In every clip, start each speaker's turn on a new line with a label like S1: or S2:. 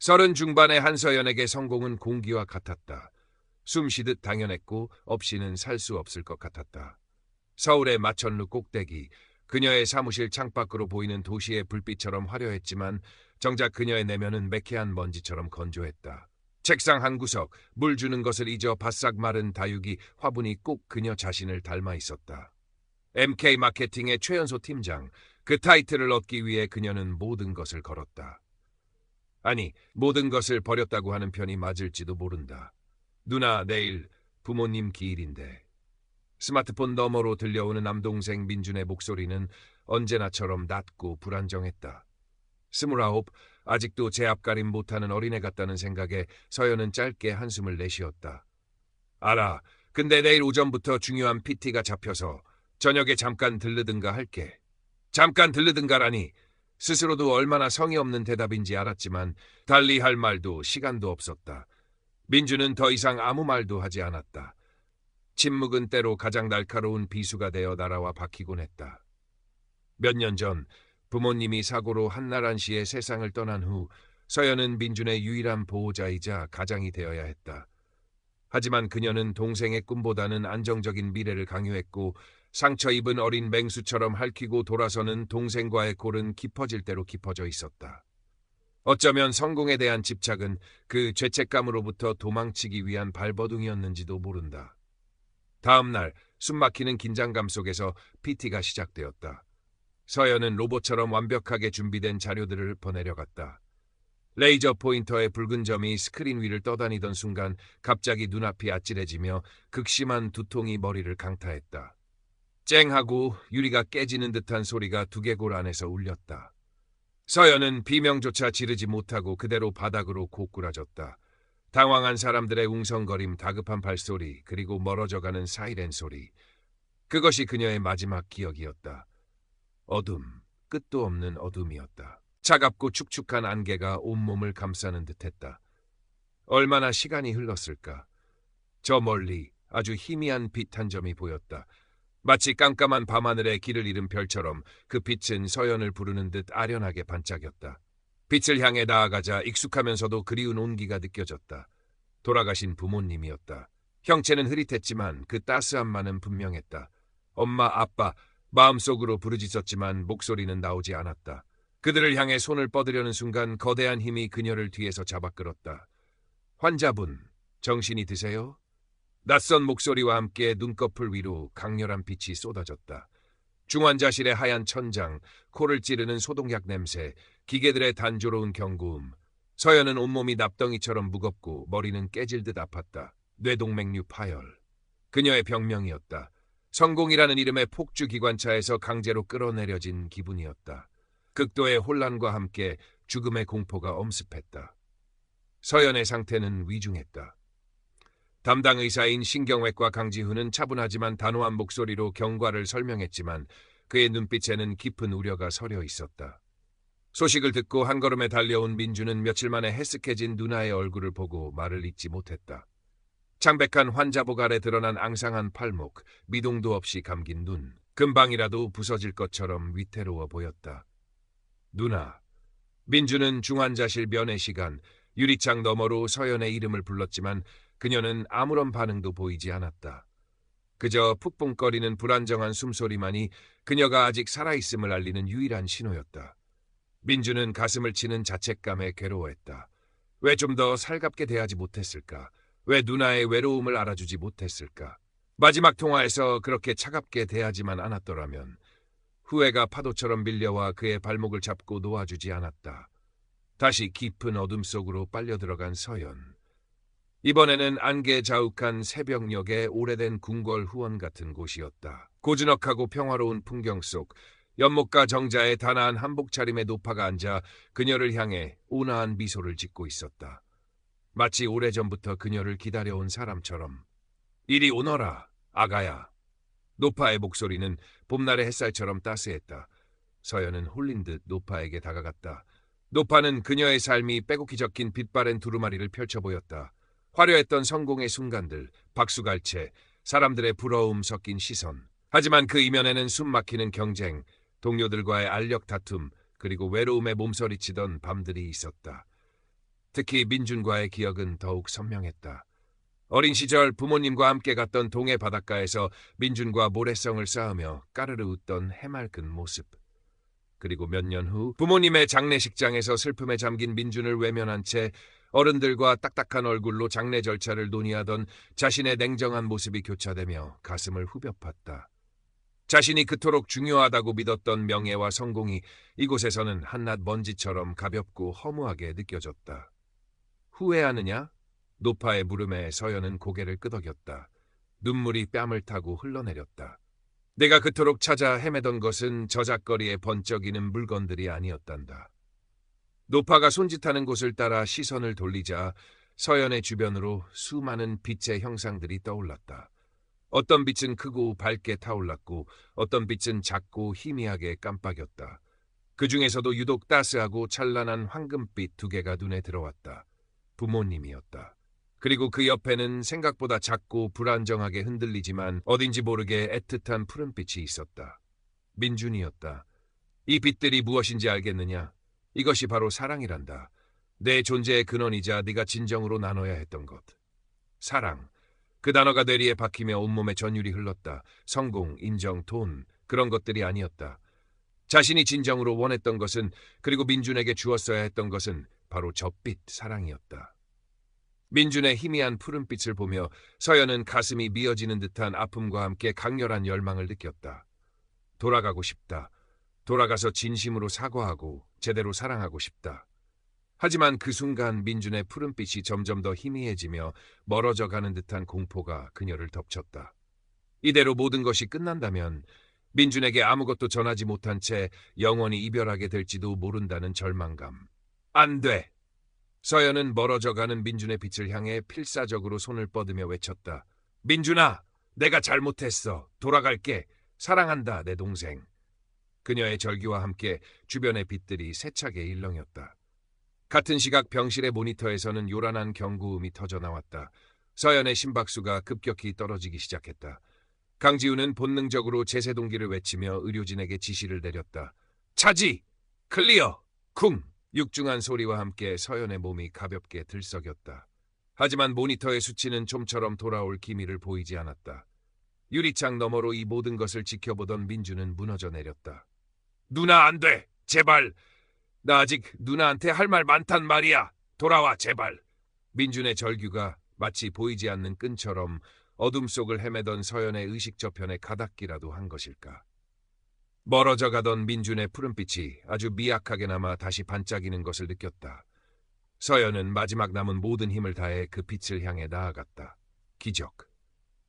S1: 서른 중반의 한서연에게 성공은 공기와 같았다. 숨 쉬듯 당연했고 없이는 살 수 없을 것 같았다. 서울의 마천루 꼭대기, 그녀의 사무실 창밖으로 보이는 도시의 불빛처럼 화려했지만 정작 그녀의 내면은 매캐한 먼지처럼 건조했다. 책상 한 구석, 물 주는 것을 잊어 바싹 마른 다육이 화분이 꼭 그녀 자신을 닮아 있었다. MK 마케팅의 최연소 팀장, 그 타이틀을 얻기 위해 그녀는 모든 것을 걸었다. 아니, 모든 것을 버렸다고 하는 편이 맞을지도 모른다. 누나, 내일 부모님 기일인데. 스마트폰 너머로 들려오는 남동생 민준의 목소리는 언제나처럼 낮고 불안정했다. 29, 아직도 제 앞가림 못하는 어린애 같다는 생각에 서연은 짧게 한숨을 내쉬었다. 알아. 근데 내일 오전부터 중요한 PT가 잡혀서 저녁에 잠깐 들르든가 할게. 잠깐 들르든가라니. 스스로도 얼마나 성의 없는 대답인지 알았지만 달리 할 말도 시간도 없었다. 민주는 더 이상 아무 말도 하지 않았다. 침묵은 때로 가장 날카로운 비수가 되어 날아와 박히곤 했다. 몇 년 전 부모님이 사고로 한날 한시에 세상을 떠난 후 서연은 민준의 유일한 보호자이자 가장이 되어야 했다. 하지만 그녀는 동생의 꿈보다는 안정적인 미래를 강요했고 상처 입은 어린 맹수처럼 핥히고 돌아서는 동생과의 골은 깊어질 대로 깊어져 있었다. 어쩌면 성공에 대한 집착은 그 죄책감으로부터 도망치기 위한 발버둥이었는지도 모른다. 다음 날 숨막히는 긴장감 속에서 PT가 시작되었다. 서연은 로봇처럼 완벽하게 준비된 자료들을 보내려갔다. 레이저 포인터의 붉은 점이 스크린 위를 떠다니던 순간 갑자기 눈앞이 아찔해지며 극심한 두통이 머리를 강타했다. 쨍하고 유리가 깨지는 듯한 소리가 두개골 안에서 울렸다. 서연은 비명조차 지르지 못하고 그대로 바닥으로 고꾸라졌다. 당황한 사람들의 웅성거림, 다급한 발소리, 그리고 멀어져가는 사이렌 소리. 그것이 그녀의 마지막 기억이었다. 어둠, 끝도 없는 어둠이었다. 차갑고 축축한 안개가 온몸을 감싸는 듯했다. 얼마나 시간이 흘렀을까. 저 멀리 아주 희미한 빛 한 점이 보였다. 마치 깜깜한 밤하늘에 길을 잃은 별처럼 그 빛은 서연을 부르는 듯 아련하게 반짝였다. 빛을 향해 나아가자 익숙하면서도 그리운 온기가 느껴졌다. 돌아가신 부모님이었다. 형체는 흐릿했지만 그 따스함만은 분명했다. 엄마, 아빠, 마음속으로 부르짖었지만 목소리는 나오지 않았다. 그들을 향해 손을 뻗으려는 순간 거대한 힘이 그녀를 뒤에서 잡아 끌었다. 환자분, 정신이 드세요? 낯선 목소리와 함께 눈꺼풀 위로 강렬한 빛이 쏟아졌다. 중환자실의 하얀 천장, 코를 찌르는 소독약 냄새, 기계들의 단조로운 경고음. 서연은 온몸이 납덩이처럼 무겁고 머리는 깨질 듯 아팠다. 뇌동맥류 파열. 그녀의 병명이었다. 성공이라는 이름의 폭주 기관차에서 강제로 끌어내려진 기분이었다. 극도의 혼란과 함께 죽음의 공포가 엄습했다. 서연의 상태는 위중했다. 담당 의사인 신경외과 강지훈은 차분하지만 단호한 목소리로 경과를 설명했지만 그의 눈빛에는 깊은 우려가 서려 있었다. 소식을 듣고 한 걸음에 달려온 민주는 며칠 만에 해쓱해진 누나의 얼굴을 보고 말을 잇지 못했다. 창백한 환자복 아래 드러난 앙상한 팔목, 미동도 없이 감긴 눈, 금방이라도 부서질 것처럼 위태로워 보였다. 누나. 민주는 중환자실 면회 시간, 유리창 너머로 서연의 이름을 불렀지만 그녀는 아무런 반응도 보이지 않았다. 그저 푹푹거리는 불안정한 숨소리만이 그녀가 아직 살아있음을 알리는 유일한 신호였다. 민주는 가슴을 치는 자책감에 괴로워했다. 왜 좀 더 살갑게 대하지 못했을까? 왜 누나의 외로움을 알아주지 못했을까? 마지막 통화에서 그렇게 차갑게 대하지만 않았더라면 후회가 파도처럼 밀려와 그의 발목을 잡고 놓아주지 않았다. 다시 깊은 어둠 속으로 빨려 들어간 서연. 이번에는 안개 자욱한 새벽녘의 오래된 궁궐 후원 같은 곳이었다. 고즈넉하고 평화로운 풍경 속 연못가 정자의 단아한 한복 차림의 노파가 앉아 그녀를 향해 온화한 미소를 짓고 있었다. 마치 오래전부터 그녀를 기다려온 사람처럼. 이리 오너라, 아가야. 노파의 목소리는 봄날의 햇살처럼 따스했다. 서연은 홀린 듯 노파에게 다가갔다. 노파는 그녀의 삶이 빼곡히 적힌 빛바랜 두루마리를 펼쳐 보였다. 화려했던 성공의 순간들, 박수갈채, 사람들의 부러움 섞인 시선. 하지만 그 이면에는 숨막히는 경쟁, 동료들과의 알력 다툼, 그리고 외로움에 몸서리치던 밤들이 있었다. 특히 민준과의 기억은 더욱 선명했다. 어린 시절 부모님과 함께 갔던 동해 바닷가에서 민준과 모래성을 쌓으며 까르르 웃던 해맑은 모습. 그리고 몇 년 후 부모님의 장례식장에서 슬픔에 잠긴 민준을 외면한 채 어른들과 딱딱한 얼굴로 장례 절차를 논의하던 자신의 냉정한 모습이 교차되며 가슴을 후벼 팠다. 자신이 그토록 중요하다고 믿었던 명예와 성공이 이곳에서는 한낱 먼지처럼 가볍고 허무하게 느껴졌다. 후회하느냐? 노파의 물음에 서연은 고개를 끄덕였다. 눈물이 뺨을 타고 흘러내렸다. 내가 그토록 찾아 헤매던 것은 저작거리에 번쩍이는 물건들이 아니었단다. 노파가 손짓하는 곳을 따라 시선을 돌리자 서연의 주변으로 수많은 빛의 형상들이 떠올랐다. 어떤 빛은 크고 밝게 타올랐고 어떤 빛은 작고 희미하게 깜빡였다. 그 중에서도 유독 따스하고 찬란한 황금빛 두 개가 눈에 들어왔다. 부모님이었다. 그리고 그 옆에는 생각보다 작고 불안정하게 흔들리지만 어딘지 모르게 애틋한 푸른빛이 있었다. 민준이었다. 이 빛들이 무엇인지 알겠느냐? 이것이 바로 사랑이란다. 내 존재의 근원이자 네가 진정으로 나눠야 했던 것. 사랑. 그 단어가 뇌리에 박히며 온몸에 전율이 흘렀다. 성공, 인정, 돈, 그런 것들이 아니었다. 자신이 진정으로 원했던 것은, 그리고 민준에게 주었어야 했던 것은 바로 저 빛, 사랑이었다. 민준의 희미한 푸른빛을 보며 서연은 가슴이 미어지는 듯한 아픔과 함께 강렬한 열망을 느꼈다. 돌아가고 싶다. 돌아가서 진심으로 사과하고 제대로 사랑하고 싶다. 하지만 그 순간 민준의 푸른빛이 점점 더 희미해지며 멀어져 가는 듯한 공포가 그녀를 덮쳤다. 이대로 모든 것이 끝난다면 민준에게 아무것도 전하지 못한 채 영원히 이별하게 될지도 모른다는 절망감. 안 돼! 서연은 멀어져 가는 민준의 빛을 향해 필사적으로 손을 뻗으며 외쳤다. 민준아! 내가 잘못했어. 돌아갈게. 사랑한다, 내 동생. 그녀의 절규와 함께 주변의 빛들이 세차게 일렁였다. 같은 시각 병실의 모니터에서는 요란한 경고음이 터져 나왔다. 서연의 심박수가 급격히 떨어지기 시작했다. 강지우는 본능적으로 제세동기를 외치며 의료진에게 지시를 내렸다. 차지! 클리어! 쿵! 육중한 소리와 함께 서연의 몸이 가볍게 들썩였다. 하지만 모니터의 수치는 좀처럼 돌아올 기미를 보이지 않았다. 유리창 너머로 이 모든 것을 지켜보던 민주는 무너져 내렸다. 누나 안 돼! 제발! 나 아직 누나한테 할 말 많단 말이야. 돌아와 제발. 민준의 절규가 마치 보이지 않는 끈처럼 어둠 속을 헤매던 서연의 의식 저편에 가닿기라도 한 것일까. 멀어져 가던 민준의 푸른빛이 아주 미약하게나마 다시 반짝이는 것을 느꼈다. 서연은 마지막 남은 모든 힘을 다해 그 빛을 향해 나아갔다. 기적.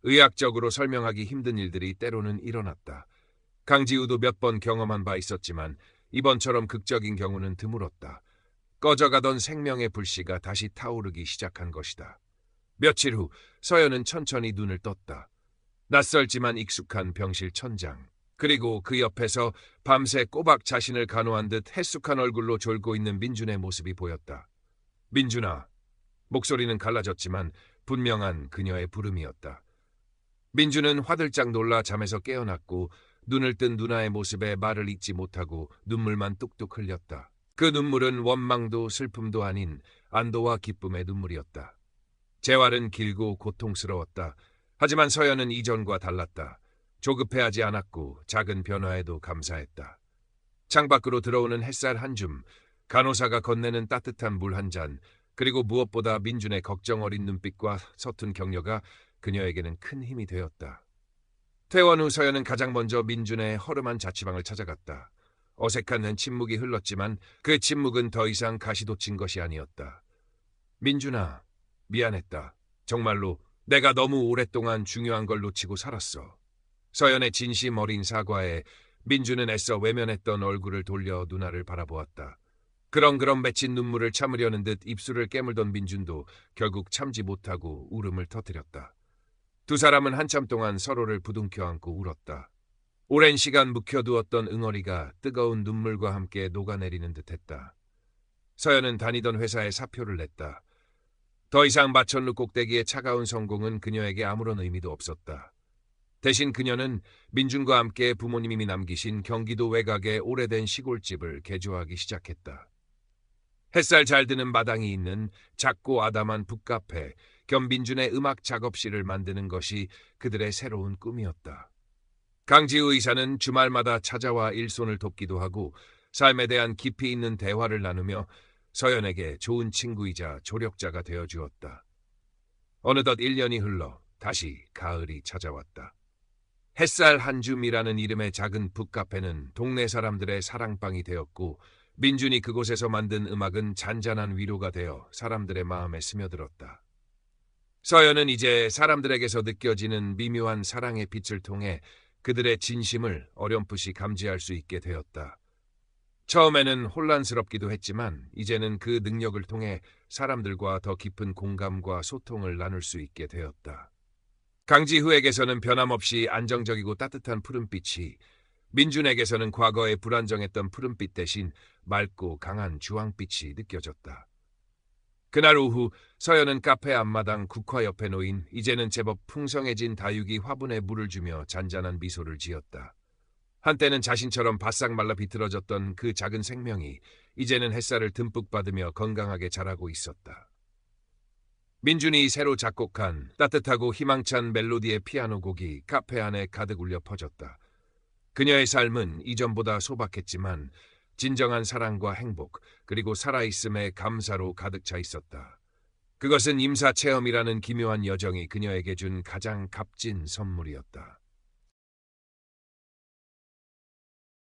S1: 의학적으로 설명하기 힘든 일들이 때로는 일어났다. 강지우도 몇 번 경험한 바 있었지만 이번처럼 극적인 경우는 드물었다. 꺼져가던 생명의 불씨가 다시 타오르기 시작한 것이다. 며칠 후 서연은 천천히 눈을 떴다. 낯설지만 익숙한 병실 천장. 그리고 그 옆에서 밤새 꼬박 자신을 간호한 듯 해숙한 얼굴로 졸고 있는 민준의 모습이 보였다. 민준아. 목소리는 갈라졌지만 분명한 그녀의 부름이었다. 민준은 화들짝 놀라 잠에서 깨어났고 눈을 뜬 누나의 모습에 말을 잇지 못하고 눈물만 뚝뚝 흘렸다. 그 눈물은 원망도 슬픔도 아닌 안도와 기쁨의 눈물이었다. 재활은 길고 고통스러웠다. 하지만 서연은 이전과 달랐다. 조급해하지 않았고 작은 변화에도 감사했다. 창밖으로 들어오는 햇살 한 줌, 간호사가 건네는 따뜻한 물 한 잔, 그리고 무엇보다 민준의 걱정 어린 눈빛과 서툰 격려가 그녀에게는 큰 힘이 되었다. 퇴원 후 서연은 가장 먼저 민준의 허름한 자취방을 찾아갔다. 어색한 침묵이 흘렀지만 그 침묵은 더 이상 가시돋친 것이 아니었다. 민준아, 미안했다. 정말로 내가 너무 오랫동안 중요한 걸 놓치고 살았어. 서연의 진심 어린 사과에 민준은 애써 외면했던 얼굴을 돌려 누나를 바라보았다. 그렁그렁 맺힌 눈물을 참으려는 듯 입술을 깨물던 민준도 결국 참지 못하고 울음을 터뜨렸다. 두 사람은 한참 동안 서로를 부둥켜 안고 울었다. 오랜 시간 묵혀두었던 응어리가 뜨거운 눈물과 함께 녹아내리는 듯했다. 서연은 다니던 회사에 사표를 냈다. 더 이상 마천루 꼭대기의 차가운 성공은 그녀에게 아무런 의미도 없었다. 대신 그녀는 민준과 함께 부모님이 남기신 경기도 외곽의 오래된 시골집을 개조하기 시작했다. 햇살 잘 드는 마당이 있는 작고 아담한 북카페 겸 민준의 음악 작업실을 만드는 것이 그들의 새로운 꿈이었다. 강지우 의사는 주말마다 찾아와 일손을 돕기도 하고 삶에 대한 깊이 있는 대화를 나누며 서연에게 좋은 친구이자 조력자가 되어 주었다. 어느덧 1년이 흘러 다시 가을이 찾아왔다. 햇살 한 줌이라는 이름의 작은 북카페는 동네 사람들의 사랑방이 되었고 민준이 그곳에서 만든 음악은 잔잔한 위로가 되어 사람들의 마음에 스며들었다. 서연은 이제 사람들에게서 느껴지는 미묘한 사랑의 빛을 통해 그들의 진심을 어렴풋이 감지할 수 있게 되었다. 처음에는 혼란스럽기도 했지만 이제는 그 능력을 통해 사람들과 더 깊은 공감과 소통을 나눌 수 있게 되었다. 강지후에게서는 변함없이 안정적이고 따뜻한 푸른빛이, 민준에게서는 과거에 불안정했던 푸른빛 대신 맑고 강한 주황빛이 느껴졌다. 그날 오후 서연은 카페 앞마당 국화 옆에 놓인 이제는 제법 풍성해진 다육이 화분에 물을 주며 잔잔한 미소를 지었다. 한때는 자신처럼 바싹 말라 비틀어졌던 그 작은 생명이 이제는 햇살을 듬뿍 받으며 건강하게 자라고 있었다. 민준이 새로 작곡한 따뜻하고 희망찬 멜로디의 피아노 곡이 카페 안에 가득 울려 퍼졌다. 그녀의 삶은 이전보다 소박했지만 진정한 사랑과 행복 그리고 살아있음의 감사로 가득 차 있었다. 그것은 임사체험이라는 기묘한 여정이 그녀에게 준 가장 값진 선물이었다.